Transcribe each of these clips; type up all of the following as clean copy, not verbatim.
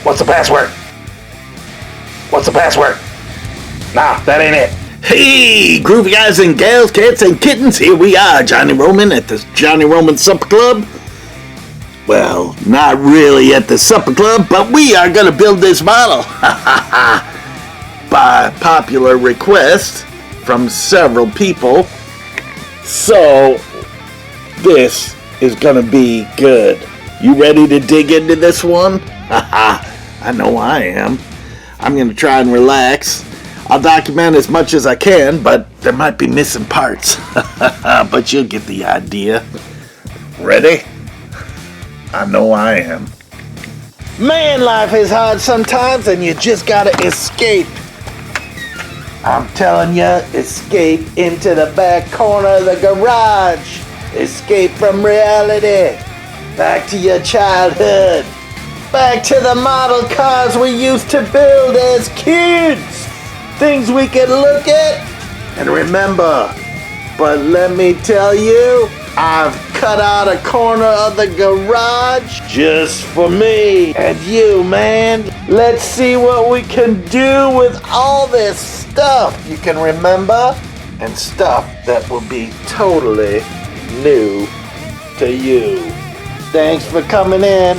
What's the password? What's the password? Nah, that ain't it. Hey, groovy guys and gals, cats and kittens, here we are, Johnny Roman at the Johnny Roman Supper Club. Well, not really at the Supper Club, but we are going to build this model. By popular request from several people. So, this is going to be good. You ready to dig into this one? I know I am. I'm going to try and relax. I'll document as much as I can, but there might be missing parts. But you'll get the idea. Ready? I know I am. Man, life is hard sometimes and you just gotta escape. I'm telling you, escape into the back corner of the garage. Escape from reality. Back to your childhood. Back to the model cars we used to build as kids. Things we could look at and remember. But let me tell you, I've cut out a corner of the garage just for me and you, man. Let's see what we can do with all this stuff you can remember and stuff that will be totally new to you. Thanks for coming in,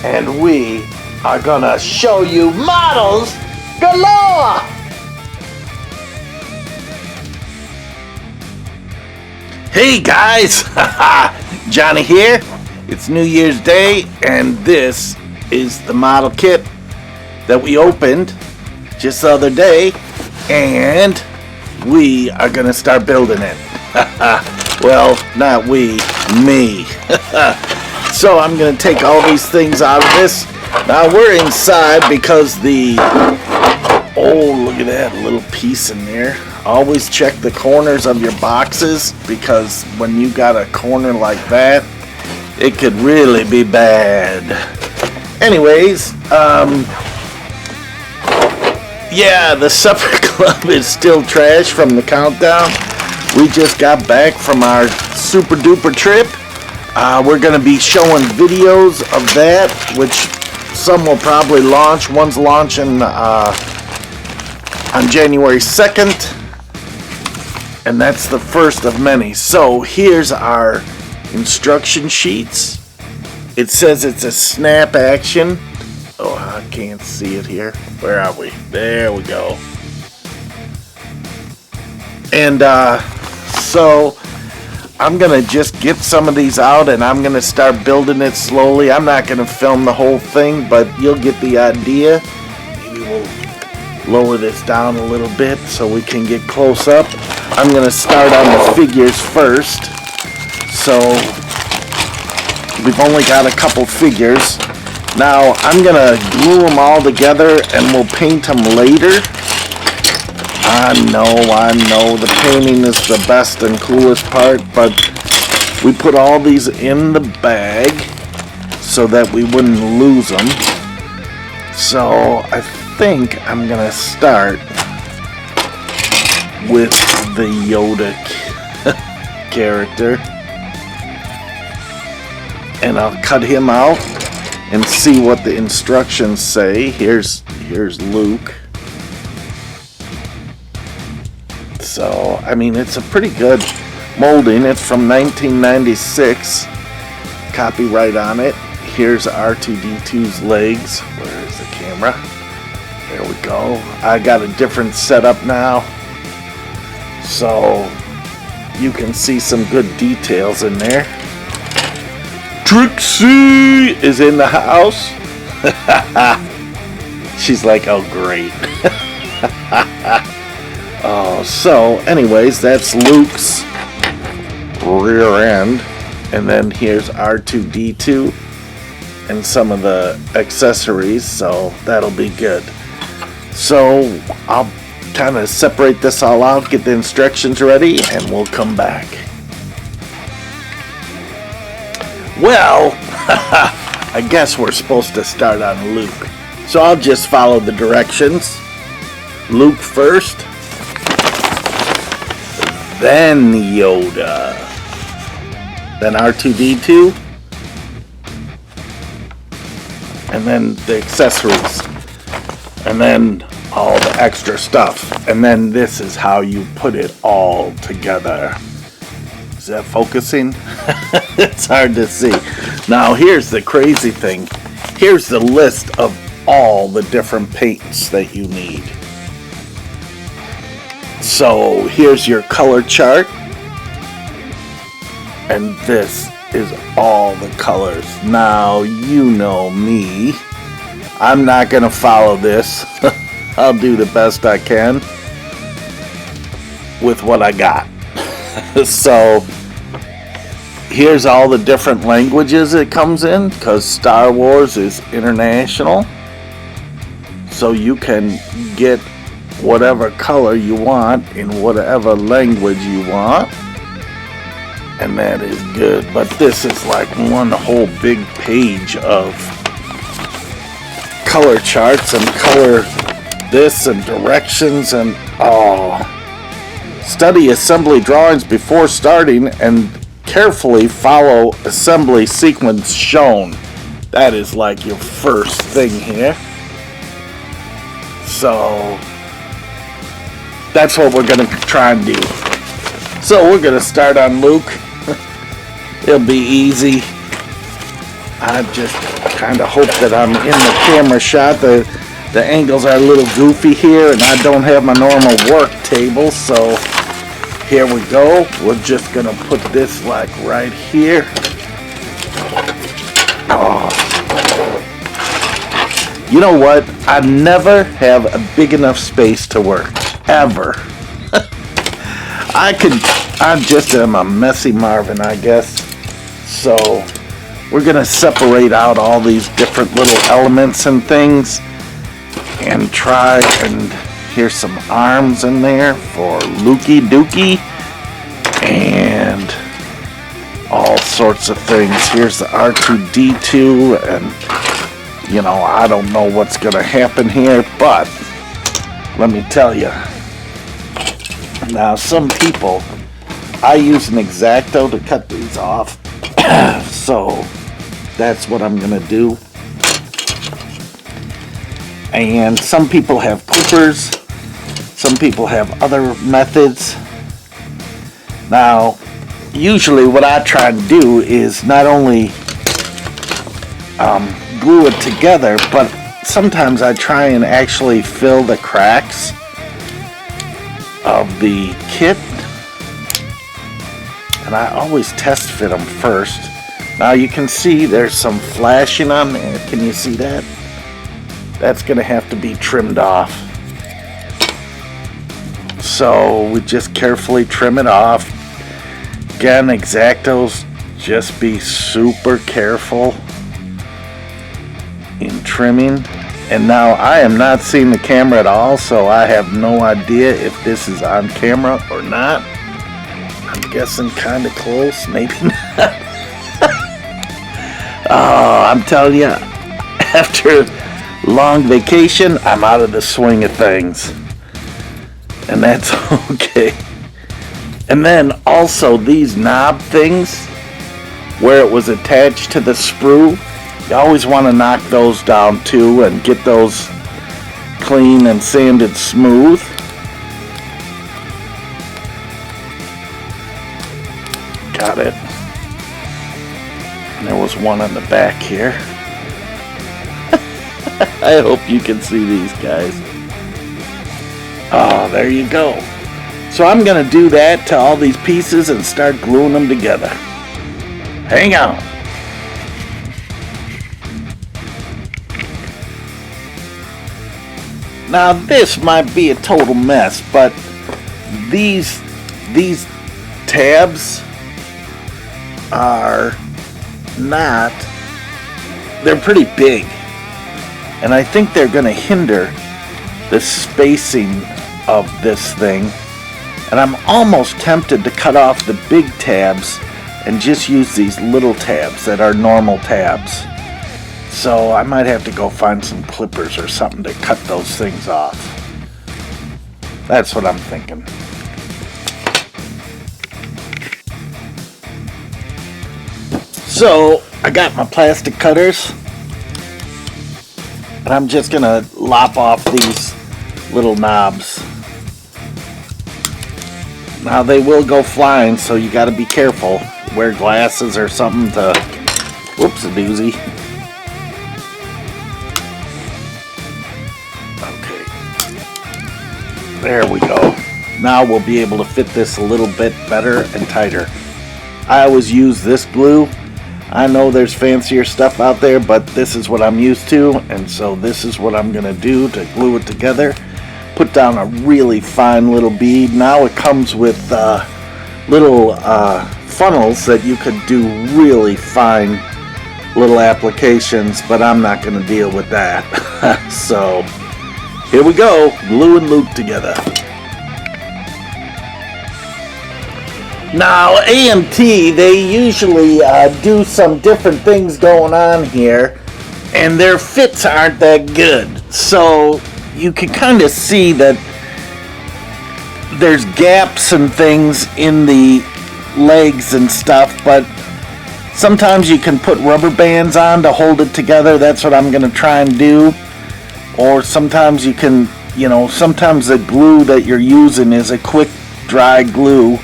and we are gonna show you models galore! Hey guys, Johnny here. It's New Year's Day and this is the model kit that we opened just the other day and we are going to start building it. Well, not we, me. So I'm going to take all these things out of this. Now we're inside because oh, look at that little piece in there. Always check the corners of your boxes because when you got a corner like that, it could really be bad. Anyways, yeah, the supper club is still trash from the countdown. We just got back from our super duper trip. We're going to be showing videos of that, which some will probably launch. One's launching on January 2nd. And that's the first of many. So here's our instruction sheets. It says it's a snap action. Oh, I can't see it here. Where are we? There we go. And so I'm gonna just get some of these out and I'm gonna start building it slowly. I'm not gonna film the whole thing, but you'll get the idea. Maybe we'll lower this down a little bit so we can get close up. I'm going to start on the figures first. So we've only got a couple figures. Now I'm going to glue them all together and we'll paint them later. I know, the painting is the best and coolest part, but we put all these in the bag so that we wouldn't lose them. So I think I'm going to start with the Yoda character. And I'll cut him out and see what the instructions say. Here's Luke. So, I mean, it's a pretty good molding. It's from 1996. Copyright on it. Here's R2D2's legs. Where is the camera? There we go. I got a different setup now. So you can see some good details in there. Trixie is in the house. She's like, oh great. Oh, so anyways, that's Luke's rear end. And then here's R2D2 and some of the accessories. So that'll be good. So I'll kind of separate this all out, get the instructions ready, and we'll come back. Well, I guess we're supposed to start on Luke. So I'll just follow the directions. Luke first, then Yoda, then R2D2, and then the accessories, and then all the extra stuff, and then this is how you put it all together. Is that focusing? It's hard to see. Now here's the crazy thing. Here's the list of all the different paints that you need. So here's your color chart, and this is all the colors. Now you know me, I'm not gonna follow this. I'll do the best I can with what I got. So here's all the different languages it comes in, because Star Wars is international, so you can get whatever color you want in whatever language you want, and that is good. But this is like one whole big page of color charts and color this and directions, and study assembly drawings before starting and carefully follow assembly sequence shown. That is like your first thing here. So that's what we're going to try and do. So we're going to start on Luke. It'll be easy. I just kind of hope that I'm in the camera shot. The angles are a little goofy here, and I don't have my normal work table, so here we go. We're just going to put this like right here. Oh. You know what? I never have a big enough space to work. Ever. I just am a messy Marvin, I guess. So we're going to separate out all these different little elements and things and try, and here's some arms in there for Lukey Dookie and all sorts of things. Here's the R2D2, and you know, I don't know what's going to happen here, but let me tell you. Now, some people, I use an X-Acto to cut these off, so that's what I'm going to do. And some people have clippers, some people have other methods. Now, usually what I try and do is not only glue it together, but sometimes I try and actually fill the cracks of the kit, and I always test fit them first. Now you can see there's some flashing on there. Can you see that? That's gonna have to be trimmed off. So we just carefully trim it off. Again, X-Actos, just be super careful in trimming. And now I am not seeing the camera at all, so I have no idea if this is on camera or not. I'm guessing kind of close, maybe not. Oh, I'm telling you, after long vacation, I'm out of the swing of things. And that's okay. And then also these knob things, where it was attached to the sprue, you always want to knock those down too and get those clean and sanded smooth. Got it. And there was one on the back here. I hope you can see these guys. Oh, there you go. So I'm going to do that to all these pieces and start gluing them together. Hang on. Now this might be a total mess, but these tabs are not, they're pretty big, and I think they're going to hinder the spacing of this thing, and I'm almost tempted to cut off the big tabs and just use these little tabs that are normal tabs. So I might have to go find some clippers or something to cut those things off. That's what I'm thinking. So I got my plastic cutters, And I'm just gonna lop off these little knobs. Now they will go flying, so you gotta be careful. Wear glasses or something to, whoops, a doozy. Okay. There we go. Now we'll be able to fit this a little bit better and tighter. I always use this glue. I know there's fancier stuff out there, but this is what I'm used to, and so this is what I'm gonna do to glue it together. Put down a really fine little bead. Now it comes with little funnels that you could do really fine little applications, but I'm not gonna deal with that. So here we go, glue and loop together. Now, AMT, they usually do some different things going on here, and their fits aren't that good. So, you can kind of see that there's gaps and things in the legs and stuff, but sometimes you can put rubber bands on to hold it together. That's what I'm going to try and do. Or sometimes you can, you know, sometimes the glue that you're using is a quick dry glue.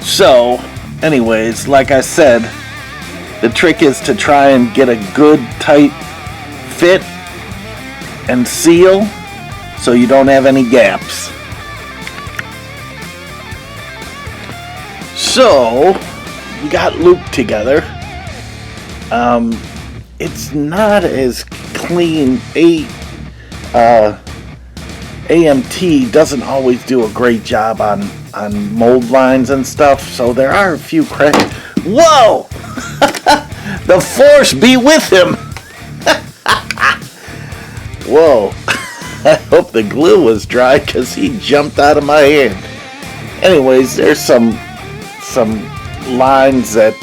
So, anyways, like I said, the trick is to try and get a good tight fit and seal so you don't have any gaps. So, we got looped together. It's not as clean. AMT doesn't always do a great job on mold lines and stuff, so there are a few cracks. Whoa! The force be with him! Whoa. I hope the glue was dry because he jumped out of my hand. Anyways, there's some lines that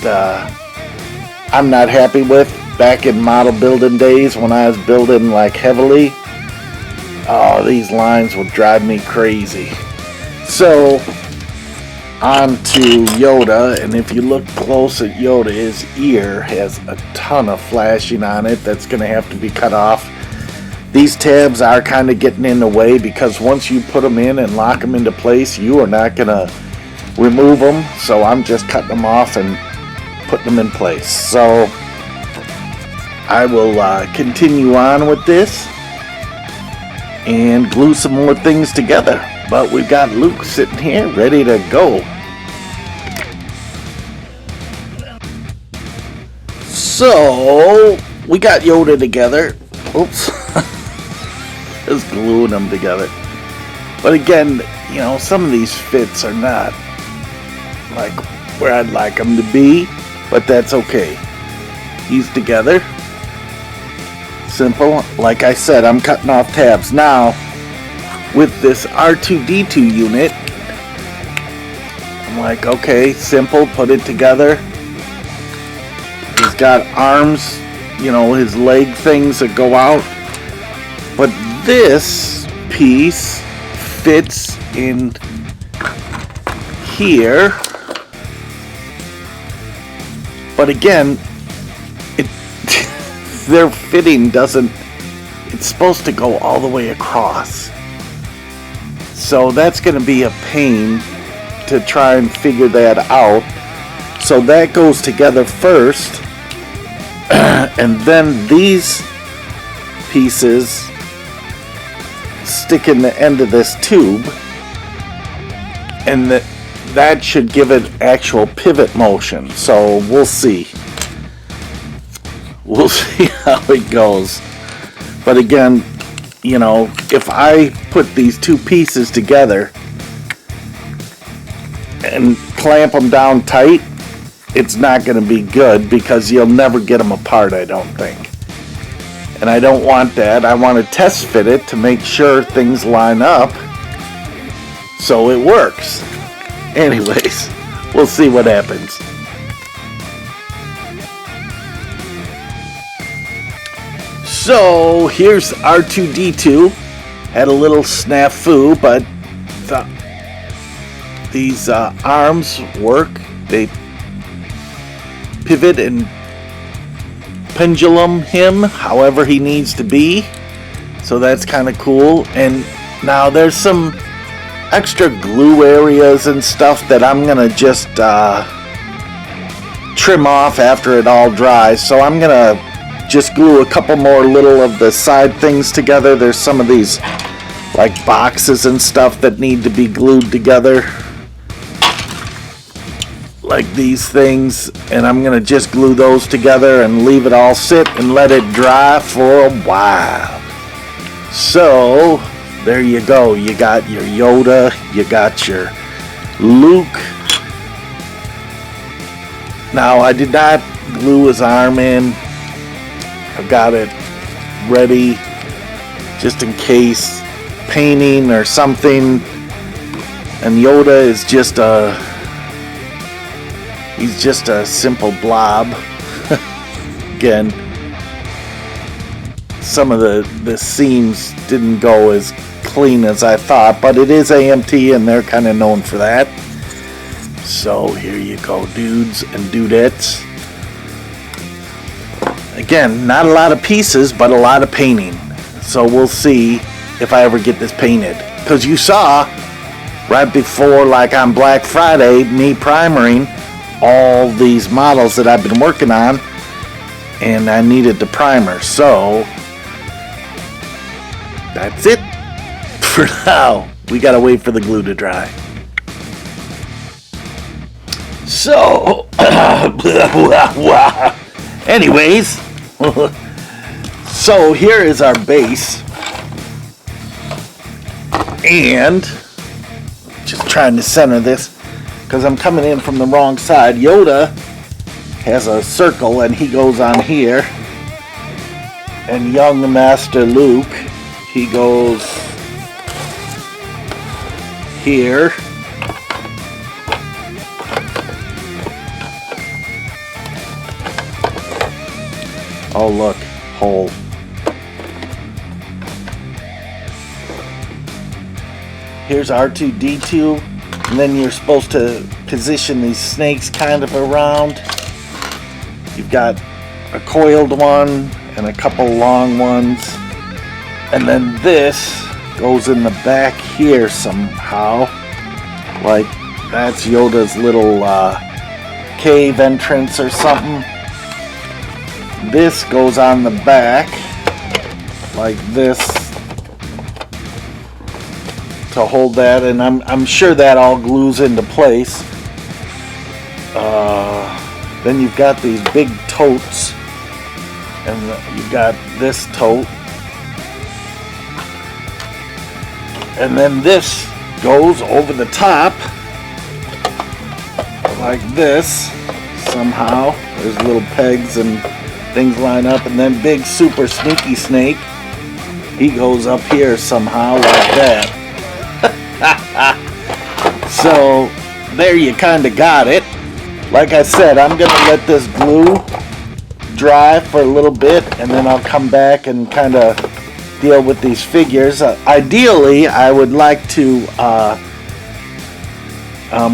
I'm not happy with back in model building days when I was building like heavily. Oh, these lines will drive me crazy. So, on to Yoda, and if you look close at Yoda, his ear has a ton of flashing on it that's going to have to be cut off. These tabs are kind of getting in the way because once you put them in and lock them into place, you are not going to remove them. So I'm just cutting them off and putting them in place. So I will continue on with this and glue some more things together. But we've got Luke sitting here ready to go. So we got Yoda together. Oops. Just gluing them together. But again, you know, some of these fits are not like where I'd like them to be, but that's okay. He's together. Simple. Like I said, I'm cutting off tabs. Now, with this R2D2 unit, I'm like, okay, simple, put it together. He's got arms, you know, his leg things that go out. But this piece fits in here. But again, their fitting doesn't, it's supposed to go all the way across. So that's going to be a pain to try and figure that out. So that goes together first. And then these pieces stick in the end of this tube. And that should give it actual pivot motion. So we'll see. We'll see how it goes. But again, you know, if I put these two pieces together and clamp them down tight, it's not going to be good because you'll never get them apart, I don't think. And I don't want that. I want to test fit it to make sure things line up so it works. Anyways, we'll see what happens. So here's R2D2. Had a little snafu, but these arms work. They pivot and pendulum him however he needs to be. So that's kind of cool. And now there's some extra glue areas and stuff that I'm gonna just trim off after it all dries. So I'm gonna just glue a couple more little of the side things together. There's some of these like boxes and stuff that need to be glued together, like these things, and I'm gonna just glue those together and leave it all sit and let it dry for a while. So there you go. You got your Yoda, you got your Luke. Now I did not glue his arm in. I've got it ready just in case painting or something. And Yoda is just he's just a simple blob. Again, some of the seams didn't go as clean as I thought, but it is AMT and they're kind of known for that. So here you go, dudes and dudettes. Again, not a lot of pieces, but a lot of painting. So we'll see if I ever get this painted. Because you saw right before, like on Black Friday, me primering all these models that I've been working on, and I needed the primer. So that's it for now. We gotta wait for the glue to dry. So anyways, so here is our base, and just trying to center this because I'm coming in from the wrong side. Yoda has a circle and he goes on here, and young Master Luke, he goes here. Oh look, hole. Here's R2D2, and then you're supposed to position these snakes kind of around. You've got a coiled one and a couple long ones, and then this goes in the back here somehow. Like that's Yoda's little cave entrance or something. This goes on the back like this to hold that, and I'm sure that all glues into place. Then you've got these big totes, and you've got this tote, and then this goes over the top like this somehow. There's little pegs and things line up, and then big super sneaky snake, he goes up here somehow like that. So there you kind of got it. Like I said, I'm gonna let this glue dry for a little bit, and then I'll come back and kind of deal with these figures. Ideally, I would like to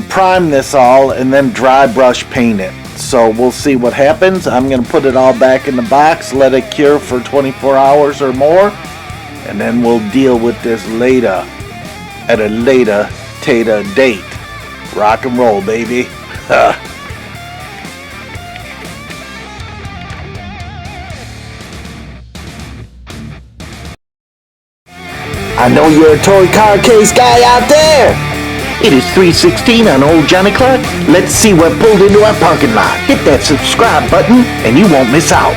prime this all and then dry brush paint it. So we'll see what happens. I'm going to put it all back in the box, let it cure for 24 hours or more, and then we'll deal with this later, at a later date. Rock and roll, baby. I know you're a toy car case guy out there. It is 3:16 on Old Johnny Clark. Let's see what pulled into our parking lot. Hit that subscribe button and you won't miss out.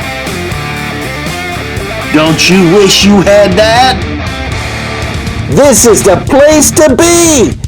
Don't you wish you had that? This is the place to be!